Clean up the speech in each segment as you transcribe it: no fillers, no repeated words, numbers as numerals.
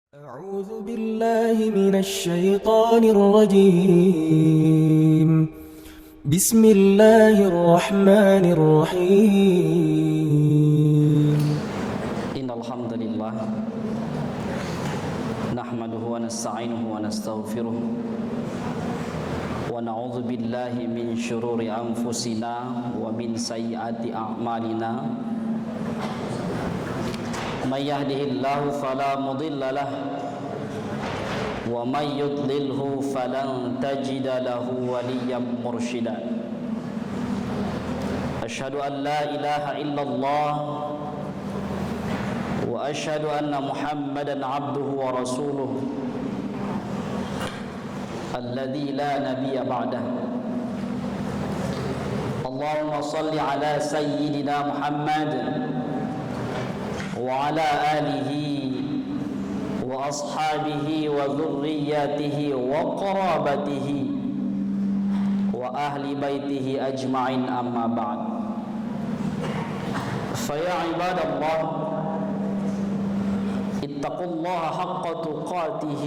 أعوذ بالله من الشيطان الرجيم. بسم الله الرحمن الرحيم. إن الحمد لله نحمده ونستعينه ونستغفره ونعوذ بالله من شرور أنفسنا ومن سيئات أعمالنا. من يهده الله فلا مضل له ومن يضلله فلن تجد له وليا مرشدا. أشهد أن لا إله إلا الله وأشهد أن محمدا عبده ورسوله الذي لا نبي بعده. اللهم صل على سيدنا محمد وعلى آله وأصحابه وذرياته وقرابته وأهل بيته أجمعين، أما بعد. فيا عباد الله، اتقوا الله حق تقاته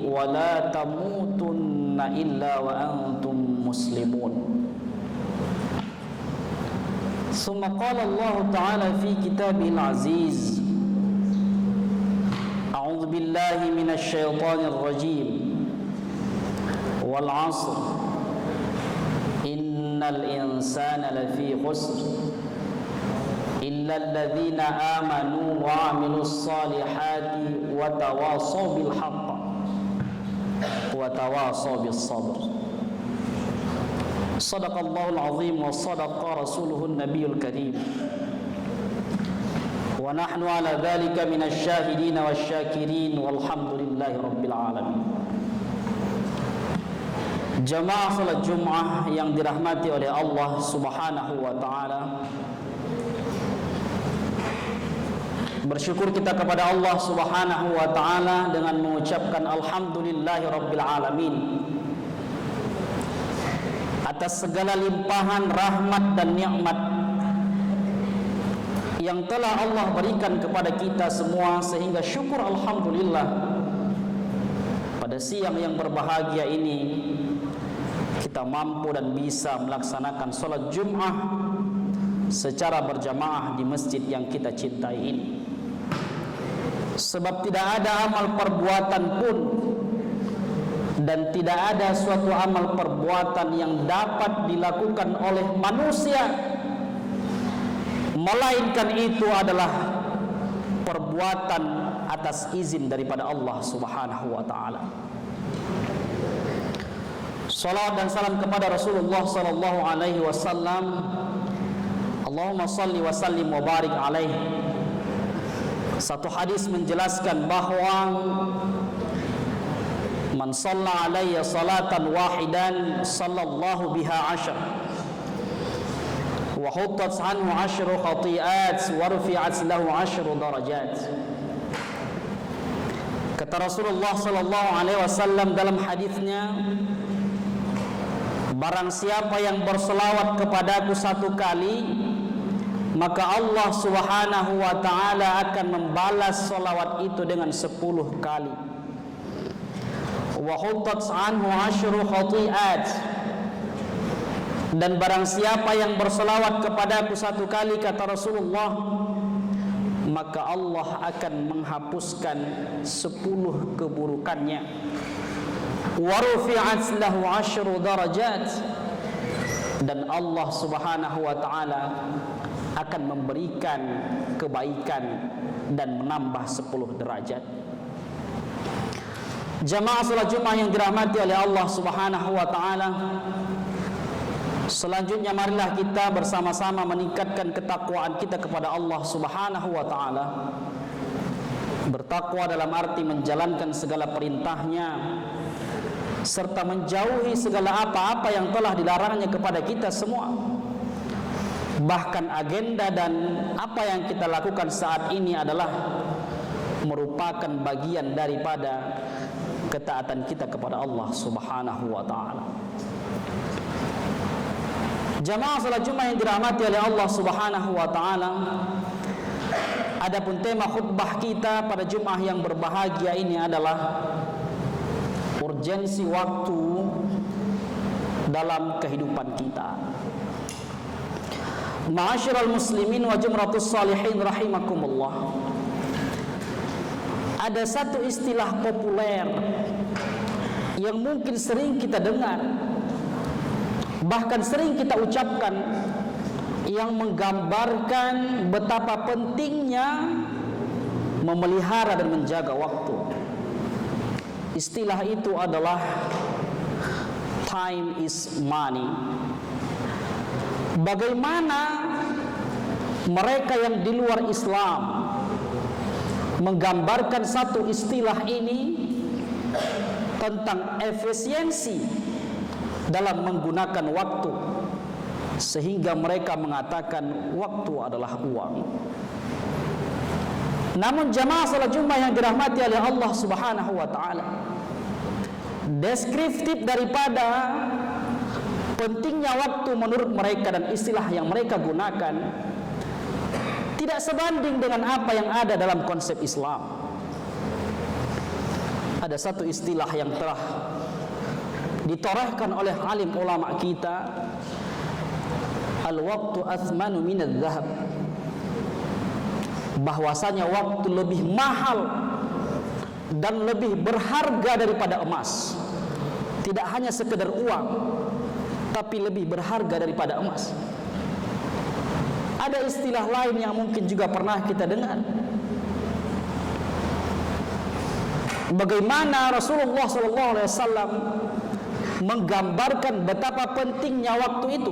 ولا تموتن إلا وأنتم مسلمون. ثم قال الله تعالى في كتابه العزيز: أعوذ بالله من الشيطان الرجيم، والعصر إن الإنسان لفي خسر إلا الذين آمنوا وعملوا الصالحات وتواصوا بالحق وتواصوا بالصبر. صدق الله العظيم وصدق رسوله النبي الكريم، ونحن على ذلك من الشاهدين والشاكرين والحمد لله رب العالمين. Jamaah salat Jumat yang dirahmati oleh Allah Subhanahu wa taala, bersyukur kita kepada Allah Subhanahu wa taala dengan mengucapkan alhamdulillahi rabbil alamin atas segala limpahan rahmat dan nikmat yang telah Allah berikan kepada kita semua, sehingga syukur alhamdulillah pada siang yang berbahagia ini kita mampu dan bisa melaksanakan salat Jumat secara berjamaah di masjid yang kita cintai ini. Sebab tidak ada amal perbuatan pun dan tidak ada suatu amal perbuatan yang dapat dilakukan oleh manusia melainkan itu adalah perbuatan atas izin daripada Allah Subhanahu wa taala. Salawat dan salam kepada Rasulullah sallallahu alaihi wasallam. Allahumma salli wa sallim wa barik alaihi. Satu hadis menjelaskan bahwa man shalla alayya salatan wahidan sallallahu biha ashar wa huttat anhu ashru khati'at wa rufi'at lahu ashru darajat. Kata Rasulullah sallallahu alaihi wasallam dalam hadisnya, barang siapa yang berselawat kepadaku satu kali, maka Allah Subhanahu wa taala akan membalas selawat itu dengan 10 kali. Wa huttat anhu ashru khati'at, dan barang siapa yang berselawat kepadaku satu kali, kata Rasulullah, maka Allah akan menghapuskan 10 keburukannya. Wa rufi'at lahu ashru darajat, dan Allah Subhanahu wa taala akan memberikan kebaikan dan menambah 10 derajat. Jamaah salat Jumat yang dirahmati oleh Allah Subhanahu wa taala, selanjutnya marilah kita bersama-sama meningkatkan ketakwaan kita kepada Allah Subhanahu wa taala. Bertakwa dalam arti menjalankan segala perintahnya serta menjauhi segala apa-apa yang telah dilarangnya kepada kita semua. Bahkan agenda dan apa yang kita lakukan saat ini adalah merupakan bagian daripada ketaatan kita kepada Allah Subhanahu wa taala. Jamaah salat Jumat yang dirahmati oleh Allah Subhanahu wa taala, Adapun tema khutbah kita pada Jumat yang berbahagia ini adalah urgensi waktu dalam kehidupan kita. Ma'asyiral muslimin wa jumratus salihin rahimakumullah. Ada satu istilah populer yang mungkin sering kita dengar, bahkan sering kita ucapkan, yang menggambarkan betapa pentingnya memelihara dan menjaga waktu. Istilah itu adalah time is money. Bagaimana mereka yang di luar Islam menggambarkan satu istilah ini tentang efisiensi dalam menggunakan waktu, sehingga mereka mengatakan waktu adalah uang. Namun jamaah salat Jumat yang dirahmati oleh Allah Subhanahu wa taala, deskriptif daripada pentingnya waktu menurut mereka dan istilah yang mereka gunakan tidak sebanding dengan apa yang ada dalam konsep Islam. Ada satu istilah yang telah ditorehkan oleh alim ulama kita, al-waqtu athmanu minadz zahab, bahwasanya waktu lebih mahal dan lebih berharga daripada emas. Tidak hanya sekedar uang, tapi lebih berharga daripada emas. Ada istilah lain yang mungkin juga pernah kita dengar, bagaimana Rasulullah SAW menggambarkan betapa pentingnya waktu itu.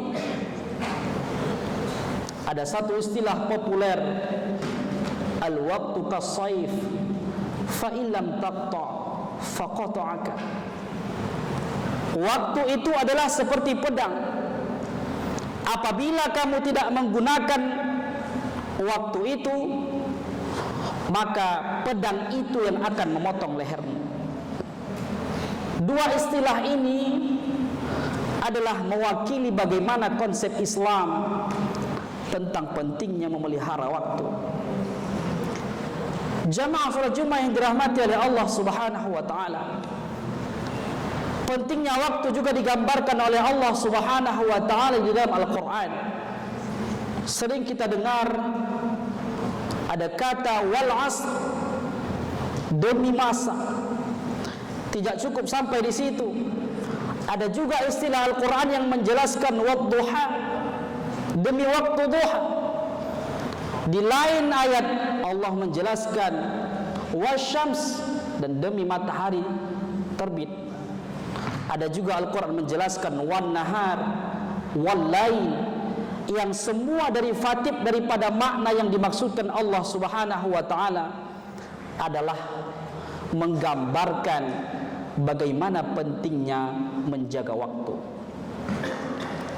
Ada satu istilah populer, al-waqtu kas-saif fa in lam taqta faqata'aka. Waktu itu adalah seperti pedang. Apabila kamu tidak menggunakan waktu itu, maka pedang itu yang akan memotong lehermu. Dua istilah ini adalah mewakili bagaimana konsep Islam tentang pentingnya memelihara waktu. Jamaah salat Jumat yang dirahmati oleh Allah Subhanahu wa taala, pentingnya waktu juga digambarkan oleh Allah Subhanahu wa taala di dalam Al-Qur'an. Sering kita dengar ada kata wal asr, demi masa. Tidak cukup sampai di situ. Ada juga istilah Al-Qur'an yang menjelaskan wadduha, demi waktu duha. Di lain ayat Allah menjelaskan wasyams, dan demi matahari terbit. Ada juga Al-Quran menjelaskan wan nahar wal lail, yang semua derivatif daripada makna yang dimaksudkan Allah Subhanahu wa taala adalah menggambarkan bagaimana pentingnya menjaga waktu.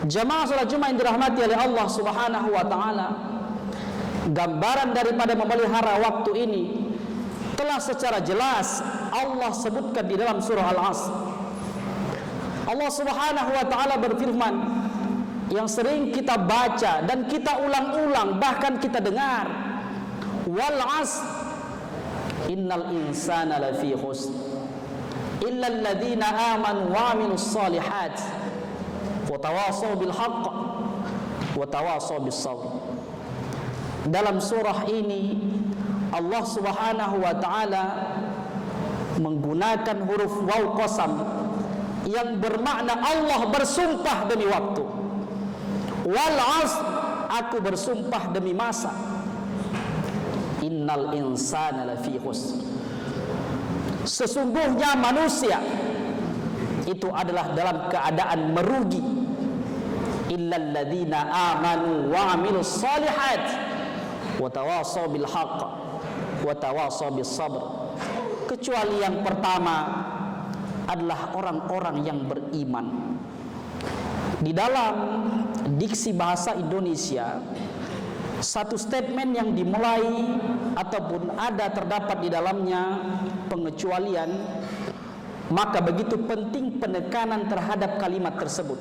Jamaah salat Jumat yang dirahmati oleh Allah Subhanahu wa taala, gambaran daripada memelihara waktu ini telah secara jelas Allah sebutkan di dalam surah Al-Asr. Allah Subhanahu wa taala berfirman, yang sering kita baca dan kita ulang-ulang, bahkan kita dengar, wal 'asr innal insana lafi khusr illa alladziina aamanu wa 'amilus shalihat wa tawashaw bil haqq wa tawashaw bis sabr. Dalam surah ini Allah Subhanahu wa taala menggunakan huruf waw qasam yang bermakna Allah bersumpah demi waktu. Wal 'asr, aku bersumpah demi masa. Innal insana lafi khusr, sesungguhnya manusia itu adalah dalam keadaan merugi. Illal ladzina amanu wa 'amilus shalihat wa tawashaw bil haqq wa tawashaw bis sabr. Kecuali yang pertama adalah orang-orang yang beriman. Di dalam diksi bahasa Indonesia, satu statement yang dimulai ataupun ada terdapat di dalamnya pengecualian, maka begitu penting penekanan terhadap kalimat tersebut.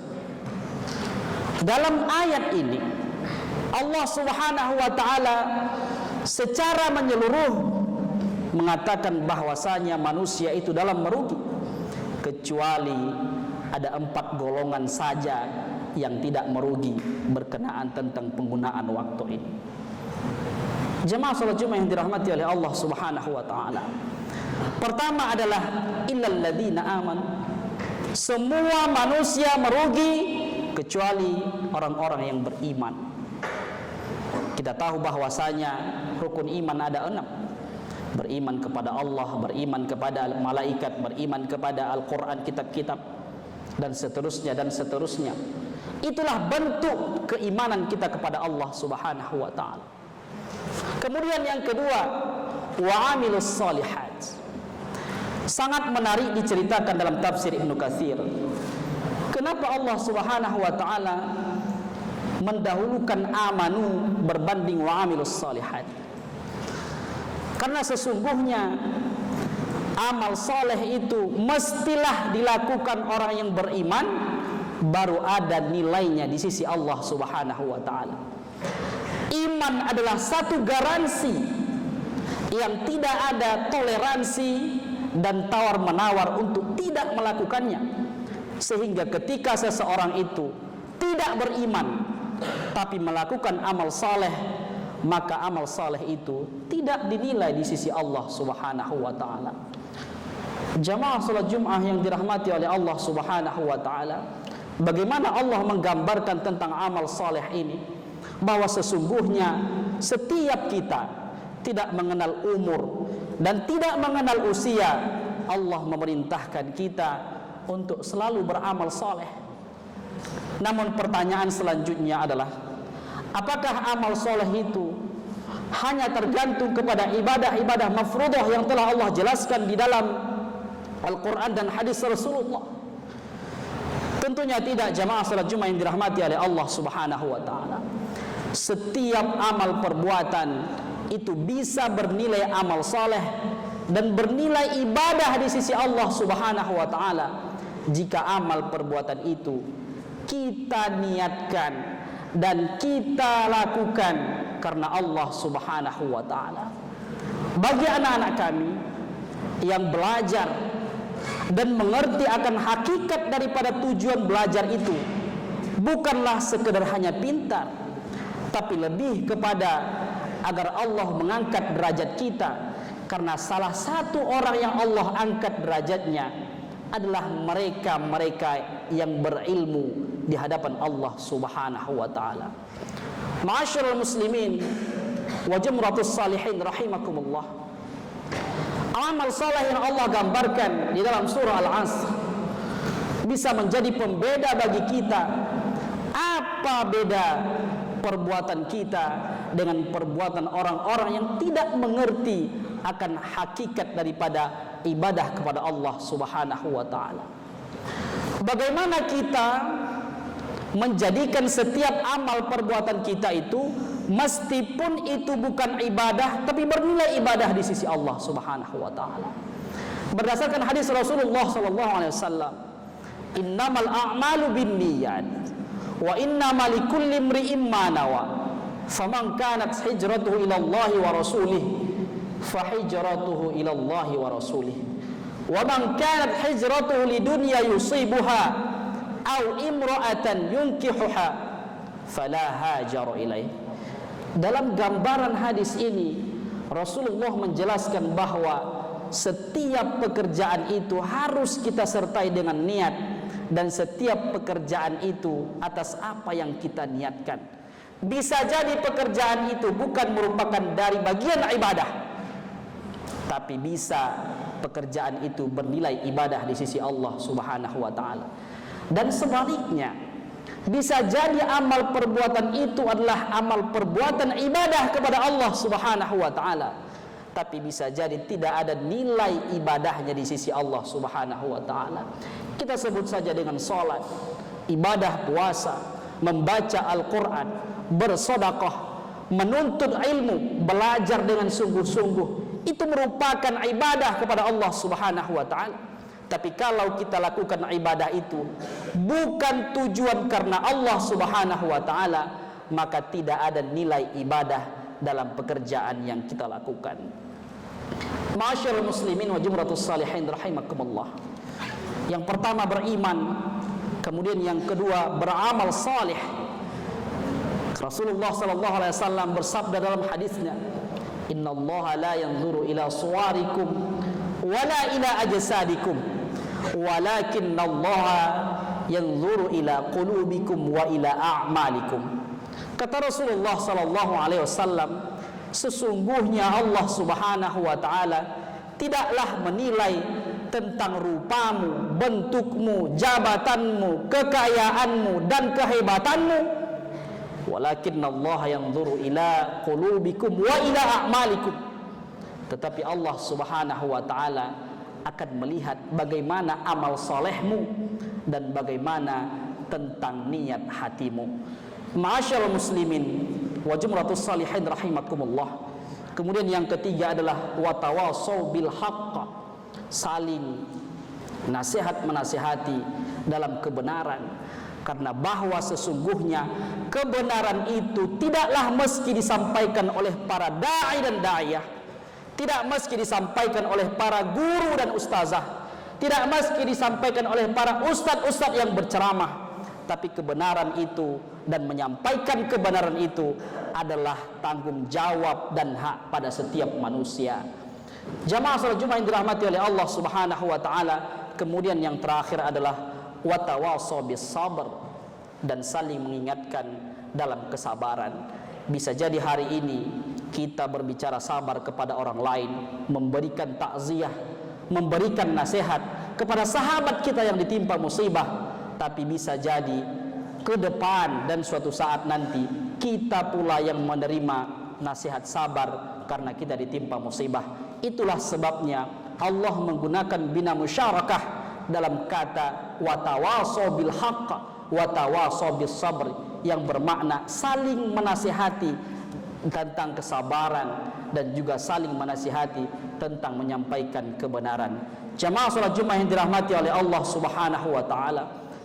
Dalam ayat ini Allah Subhanahu wa taala secara menyeluruh mengatakan bahwasanya manusia itu dalam merugi, kecuali ada 4 golongan saja yang tidak merugi berkenaan tentang penggunaan waktu ini. Jemaah salat Jumat yang dirahmati oleh Allah Subhanahu wa taala. Pertama adalah illal ladzina amanu. Semua manusia merugi kecuali orang-orang yang beriman. Kita tahu bahwasanya rukun iman ada 6. Beriman kepada Allah, beriman kepada malaikat, beriman kepada Al-Quran, kitab-kitab, dan seterusnya dan seterusnya. Itulah bentuk keimanan kita kepada Allah Subhanahu wa taala. Kemudian yang kedua, wa amilus solihat. Sangat menarik diceritakan dalam tafsir Ibnu Katsir. Kenapa Allah Subhanahu wa taala mendahulukan amanu berbanding wa amilus solihat? Karena sesungguhnya amal soleh itu mestilah dilakukan orang yang beriman, baru ada nilainya di sisi Allah Subhanahu wa taala. Iman adalah satu garansi yang tidak ada toleransi dan tawar-menawar untuk tidak melakukannya. Sehingga ketika seseorang itu tidak beriman tapi melakukan amal saleh, maka amal saleh itu tidak dinilai di sisi Allah Subhanahu wa taala. Jamaah salat Jumat yang dirahmati oleh Allah Subhanahu wa taala, bagaimana Allah menggambarkan tentang amal saleh ini, bahwa sesungguhnya setiap kita tidak mengenal umur dan tidak mengenal usia. Allah memerintahkan kita untuk selalu beramal saleh. Namun pertanyaan selanjutnya adalah, apakah amal saleh itu hanya tergantung kepada ibadah-ibadah mafruḍah yang telah Allah jelaskan di dalam Al-Quran dan hadis Rasulullah? Tentunya tidak, jamaah salat Jumat yang dirahmati oleh Allah Subhanahu wa taala. Setiap amal perbuatan itu bisa bernilai amal saleh dan bernilai ibadah di sisi Allah Subhanahu wa taala jika amal perbuatan itu kita niatkan dan kita lakukan karena Allah Subhanahu wa taala. Bagi anak-anak kami yang belajar dan mengerti akan hakikat daripada tujuan belajar itu, bukanlah sekedar hanya pintar, tapi lebih kepada agar Allah mengangkat derajat kita. Karena salah satu orang yang Allah angkat derajatnya adalah mereka-mereka yang berilmu di hadapan Allah Subhanahu wa taala. Ma'asyiral muslimin wa jumratus salihin rahimakumullah. Amal saleh yang Allah gambarkan di dalam surah Al-Asr bisa menjadi pembeda bagi kita. Apa beda perbuatan kita dengan perbuatan orang-orang yang tidak mengerti akan hakikat daripada ibadah kepada Allah Subhanahu wa taala? Bagaimana kita menjadikan setiap amal perbuatan kita itu, meskipun itu bukan ibadah, tapi bernilai ibadah di sisi Allah Subhanahu wa taala? Berdasarkan hadis Rasulullah sallallahu alaihi wasallam, innamal a'malu binniyat wa innamal likulli imri'in ma nawa, faman kanat hijratuhu ila Allah wa rasulih fa hijratuhu ila Allah wa rasulih, wa man kanat hijratuhu lidunya yusibuha aw imra'atan yunkihuha fala hajara ilaih. Dalam gambaran hadis ini Rasulullah menjelaskan bahwa setiap pekerjaan itu harus kita sertai dengan niat, dan setiap pekerjaan itu atas apa yang kita niatkan. Bisa jadi pekerjaan itu bukan merupakan dari bagian ibadah, tapi bisa pekerjaan itu bernilai ibadah di sisi Allah Subhanahu wa taala. Dan sebaliknya, bisa jadi amal perbuatan itu adalah amal perbuatan ibadah kepada Allah Subhanahu wa taala, tapi bisa jadi tidak ada nilai ibadahnya di sisi Allah Subhanahu wa taala. Kita sebut saja dengan salat, ibadah puasa, membaca Al-Quran, bersedekah, menuntut ilmu, belajar dengan sungguh-sungguh, itu merupakan ibadah kepada Allah Subhanahu wa taala. Tapi kalau kita lakukan ibadah itu bukan tujuan karena Allah Subhanahu wa taala, maka tidak ada nilai ibadah dalam pekerjaan yang kita lakukan. Ma'asyiral muslimin wa jumratus salihin rahimakumullah. Yang pertama beriman, kemudian yang kedua beramal salih. Rasulullah sallallahu alaihi wasallam bersabda dalam hadisnya, "Innallaha la yanzuru ila suwarikum wala ila ajsadikum, walakinnallaha yanzuru ila qulubikum wa ila a'malikum." Kata Rasulullah sallallahu alaihi wasallam, sesungguhnya Allah Subhanahu wa taala tidaklah menilai tentang rupamu, bentukmu, jabatanmu, kekayaanmu dan kehebatanmu, walakinnallaha yanzuru ila qulubikum wa ila a'malikum. Tetapi Allah Subhanahu wa taala akan melihat bagaimana amal solehmu dan bagaimana tentang niat hatimu. Ma'asyiral muslimin wa jumratus salihin rahimakumullah. Kemudian yang ketiga adalah watawasau bil haqq, saling nasihat menasihati dalam kebenaran, karena bahwa sesungguhnya kebenaran itu tidaklah meski disampaikan oleh para dai dan daiyah, tidak meski disampaikan oleh para guru dan ustazah, tidak meski disampaikan oleh para ustadz-ustadz yang berceramah, tapi kebenaran itu dan menyampaikan kebenaran itu adalah tanggung jawab dan hak pada setiap manusia. Jamaah salat Jumat yang dirahmati oleh Allah Subhanahu wa taala. Kemudian yang terakhir adalah watawasau bis sabr, dan saling mengingatkan dalam kesabaran. Bisa jadi hari ini kita berbicara sabar kepada orang lain, memberikan takziah, memberikan nasihat kepada sahabat kita yang ditimpa musibah, tapi bisa jadi ke depan dan suatu saat nanti kita pula yang menerima nasihat sabar karena kita ditimpa musibah. Itulah sebabnya Allah menggunakan bina musyarakah dalam kata watawasau bil haqq watawasau bis sabr, yang bermakna saling menasihati tentang kesabaran dan juga saling menasihati tentang menyampaikan kebenaran. Jamaah salat Jumat yang dirahmati oleh Allah Subhanahu wa taala,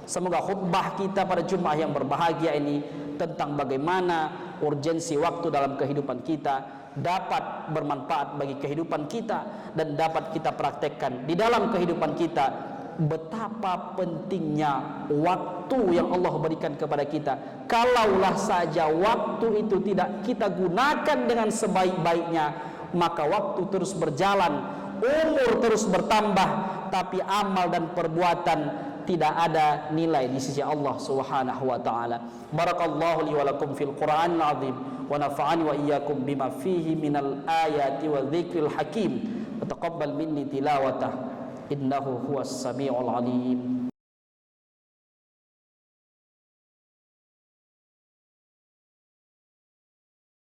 semoga khutbah kita pada Jumat yang berbahagia ini tentang bagaimana urgensi waktu dalam kehidupan kita dapat bermanfaat bagi kehidupan kita dan dapat kita praktekkan di dalam kehidupan kita, betapa pentingnya waktu yang Allah berikan kepada kita. Kalaulah saja waktu itu tidak kita gunakan dengan sebaik-baiknya, maka waktu terus berjalan, umur terus bertambah, tapi amal dan perbuatan tidak ada nilai di sisi Allah Subhanahu wa taala. Barakallahu li wa lakum fil Qur'anil azim wa nafa'ani wa iyyakum bima fihi minal ayati wa dzikril hakim. Wa taqabbal minni tilawatah innahu huwas samiul alim.